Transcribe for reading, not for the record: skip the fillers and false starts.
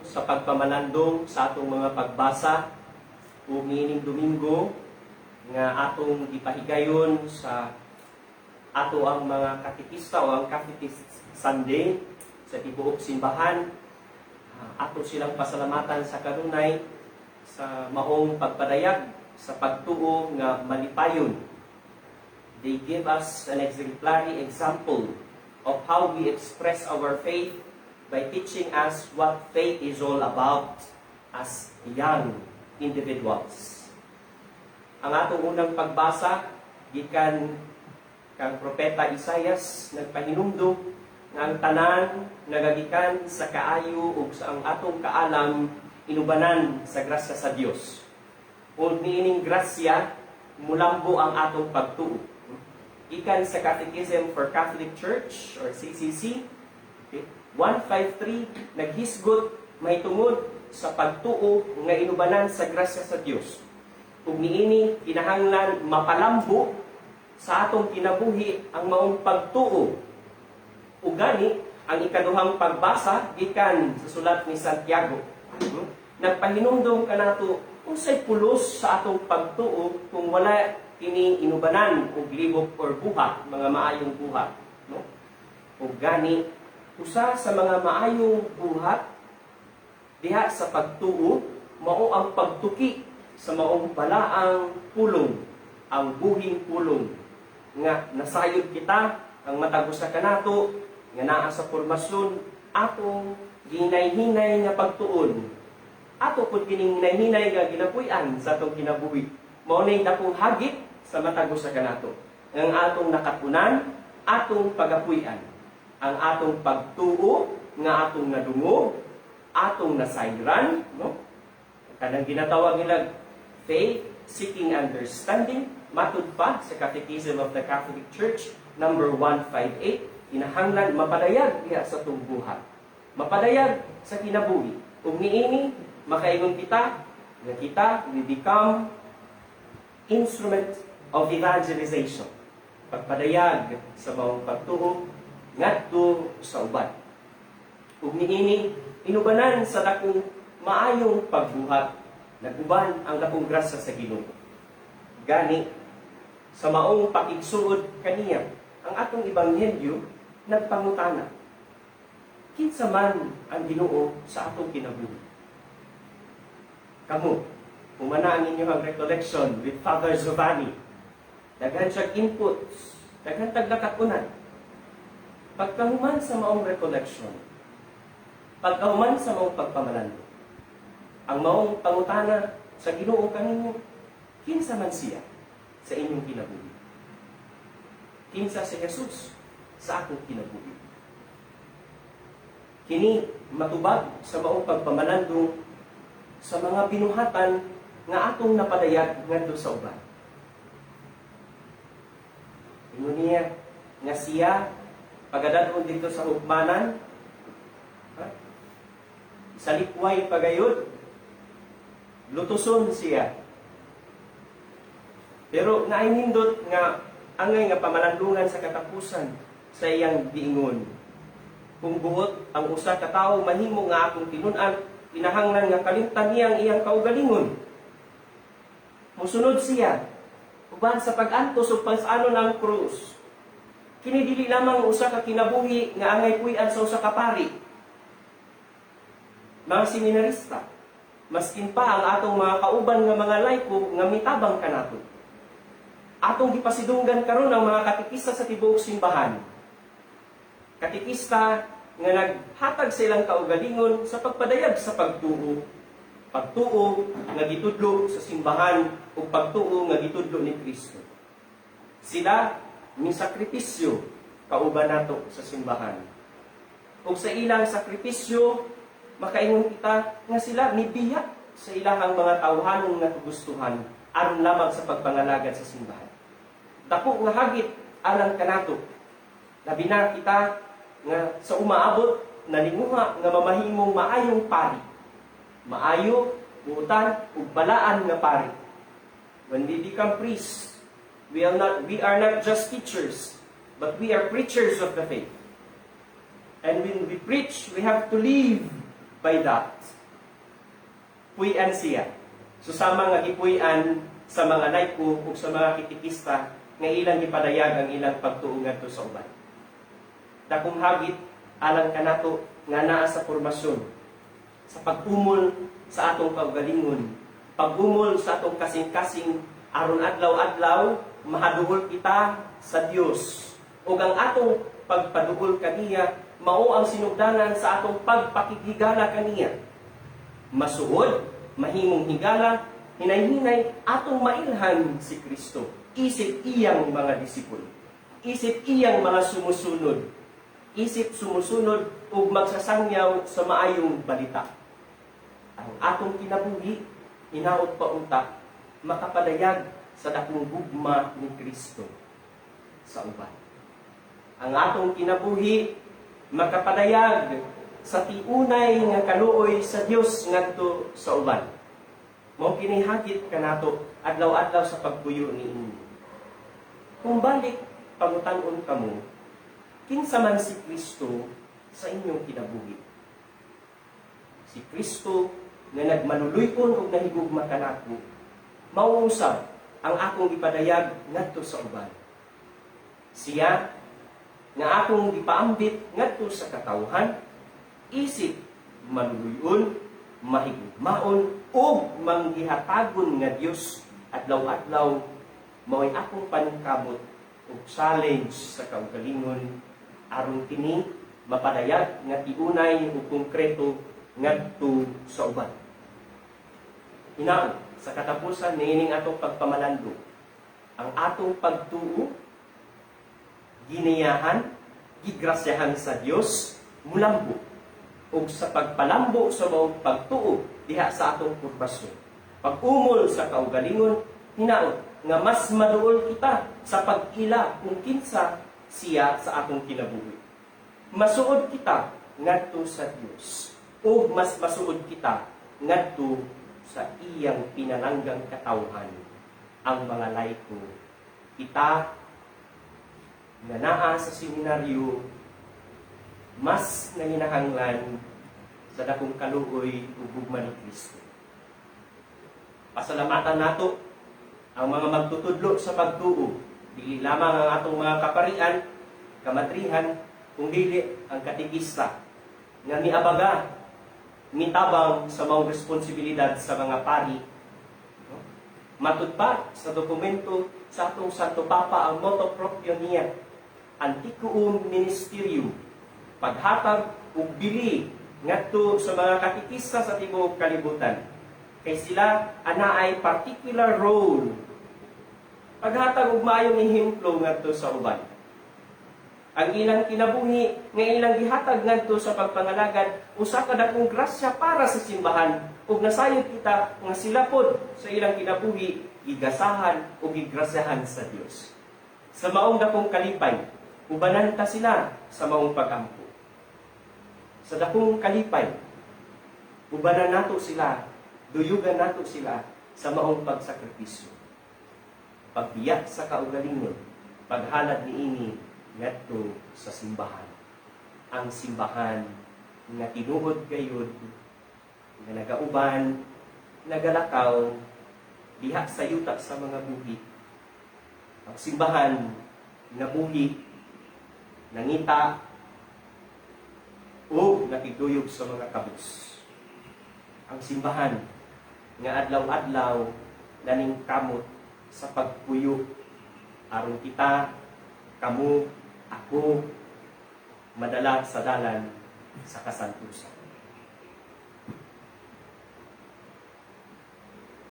sa pagpamalandong sa atong mga pagbasa ug niining Domingo nga atong gipahigayon sa ato ang mga katekista o ang Catechist Sunday sa tibuok simbahan. Ato silang pasalamatan sa kanunay sa maong pagpadayag sa pagtuo nga malipayon. They give us an exemplary example of how we express our faith by teaching us what faith is all about as young individuals. Ang atong unang pagbasa gikan kang propeta Isaias nagpahinumdum nga ang tanan nagagikan sa kaayo ug sa ang atong kaalam inubanan sa grasya sa Dios. Ug niining grasya mulambo ang atong pagtuo. Ikan sa Catechism for Catholic Church or CCC, okay, 153 naghisgot mahitungod sa pagtuo nga inubanan sa grasya sa Dios. Ug niini kinahanglan mapalambo sa atong kinabuhi ang maong pagtuo. Ug gani ang ikaduhang pagbasa gikan sa sulat ni Santiago. Nagpahinumdom kanato unsay pulos sa atong pagtuo kung wala kini inubanan og libog or buhat, mga maayong buhat, no? Ug gani usa sa mga maayong buhat diha sa pagtuo mao ang pagtuki sa maong balaang pulong, ang buhing pulong nga nasayod kita ang matag usa kanato nga naa sa formasyon atong ginay-hinay nga pagtuon. Ato pud kining hinay-hinay nga ginapuy-an sa atong kinabuhi. Mao nay dakong hagit sa matag usa kanato. Ang atong nakatunan, atong pagapuy-an. Ang atong pagtuo nga atong nadungog, atong nasayran, no? Kanang ginatawag nila faith, seeking understanding, matud pa sa Catechism of the Catholic Church, number 158, kinahanglan mapadayag diha sa tungbuhan. Mapadayag sa kinabuhi. Ug niini makaingon kita nga kita we become instrument of evangelization. Pagpadayag sa maong pagtuo ngadto sa uban. Ug niini inubanan sa dakong maayong pagbuhat, naguban ang dakong grasya sa Ginoo. Gani sa maong pakigsuod kaniya, ang atong ebanghelyo nagpangutana. Kinsa man ang Ginoo sa atong kinabuhi? Kamu, humana ang inyong recollection with Father Giovanni. Daghan siya inputs, daghan tagdakatunan. Pagkahuman sa maong recollection, pagkahuman sa maong pagpamalando, ang maong pangutana sa Ginoo kaninyo, kinsa man siya sa inyong kinabuhi? Kinsa si Jesus sa akong kinabuhi? Kini matubag sa maong pagpamalando sa mga binuhatan nga atong napadayag ngadto sa uban. Ingon niya nga siya pagadadon dito sa hukmanan, sa likway pagayod, lutuson siya. Pero nainindot nga angay nga pamalandungan sa katapusan sa iyang giingon. Kung buot ang usa ka tawo mahimo nga akong tinun-an, kinahanglan nga kalimtan niya ang iyang kaugalingon. Musunod siya uban sa pag-antos ug pag-anon ang krus. Kini dili lamang usa ka kinabuhi nga angay puy-an sa usa ka pari. Mga seminarista, maskin pa ang atong mga kauban nga mga laiko nga mitabang kanato. Atong gipasidunggan karon ang mga katekista sa tibuok simbahan. Katekista nga naghatag sa ilang kaugalingon sa pagpadayag sa pagtuo. Pagtuo nga gitudlo sa simbahan ug pagtuo nga gitudlo ni Kristo. Sila ni sakripisyo kauban nato sa simbahan. Ug sa ilang sakripisyo makaingon kita nga sila nibiya sa ilang mga tawhanong natugustuhan aron lamang sa pagpangalagad sa simbahan. Dako nga hagit alang kanato. Labi na kita nga sa umaabot nalinguha nga mamahimong maayong pari. Maayo, buutan, ug balaan nga pari. When we become priests, we are not just teachers, but we are preachers of the faith. And when we preach, we have to live by that. puy-an siya. So sama nga gipuy-an sa mga laiko ug sa mga kitikista nga ilang gipadayag ang ilang pagtuo ngadto sa uban. Dakong hagit alang kanato nga naa sa formasyon, sa pag-umol sa atong kaugalingon, pag-umol sa atong kasing-kasing aron adlaw-adlaw mahaduol kita sa Dios. Ug ang atong pagpaduol kaniya mao ang sinugdanan sa atong pagpakigigala kaniya. Masuod, mahimong higala, hinay-hinay atong mailhan si Kristo. Isip iyang mga disipulo. Isip iyang mga sumusunod. Isip sumusunod ug magsasangyaw sa maayong balita. Ang atong kinabuhi, hinaot pa unta, makapadayag sa dakong gugma ni Kristo sa uban. Ang atong kinabuhi, makapadayag sa tiunay nga kaluoy sa Dios ngadto sa uban. Mao kini hagit kanato adlaw-adlaw sa pagpuyo niini. Kung balik pangutan-on kamo, kinsa man si Kristo sa inyong kinabuhi? Si Kristo nga nagmanuluy-on ug nahigugma kanako, mao usab ang akong ipadayag ngadto sa uban. Siya nga akong gipaambit ngadto sa katawhan, isip manuluy-on, mahigugmaon ug manggihatagon nga Dios adlaw-adlaw, mao'y akong paningkamot ug challenge sa kaugalingon aron kini mapadayag nga tiunay ug konkreto ngadto sa uban. Hinaot sa katapusan niining atong pagpamalandong, ang atong pagtuo giniyahan, gigrasyahan sa Dios mulambo ug sa pagpalambo sa maong pagtuo diha sa atong purpasyon. Pag-umol sa kaugalingon, hinaot nga mas maduol kita sa pag-ila kung kinsa siya sa atong kinabuhi. Masuod kita ngadto sa Dios ug mas masuod kita ngadto sa iyang pinalanggang katawhan, ang mga laiko. Kita nga naa sa seminaryo, mas nanginahanglan sa dakong kaluoy ug gugma ni Kristo. Pasalamatan nato ang mga magtutudlo sa pagtuo, dili lamang ang atong mga kaparian, kamatrihan, kung dili ang katikista nga miabaga, mitabang sa mga responsibilidad sa mga pari. Matudpad sa dokumento sa atong Santo Papa ang motto proprio niya, Antiquum Ministerium, paghatag ug bili ngadto sa mga katikista sa tibuok kalibutan. Kay sila anaay particular role. Paghatag ug maayong ehemplo ngadto sa uban. Ang ilang kinabuhi nga ilang gihatag ngadto sa pagpangalagad usa ka dakong grasya para sa simbahan ug nasayod kita nga sila pod sa ilang kinabuhi gigasahan ug gigrasyahan sa Dios. Sa maong dakong kalipay, ubanan ta sila sa maong pag-ampo. Sa dakong kalipay, ubanan nato sila, duyugan nato sila sa maong pagsakripisyo. Pagbiyak sa kaugalingon, paghalad niini ngadto sa simbahan. Ang simbahan nga tinuod gayud, nga nagauban, nagalakaw, diha sa yuta sa mga buhi. Ang simbahan nga buhi, nangita, o nakiduyog sa mga kabus. Ang simbahan nga adlaw-adlaw naning kamot sa pagpuyo aron kita, kamo, ako madala sa dalan sa kasantusan.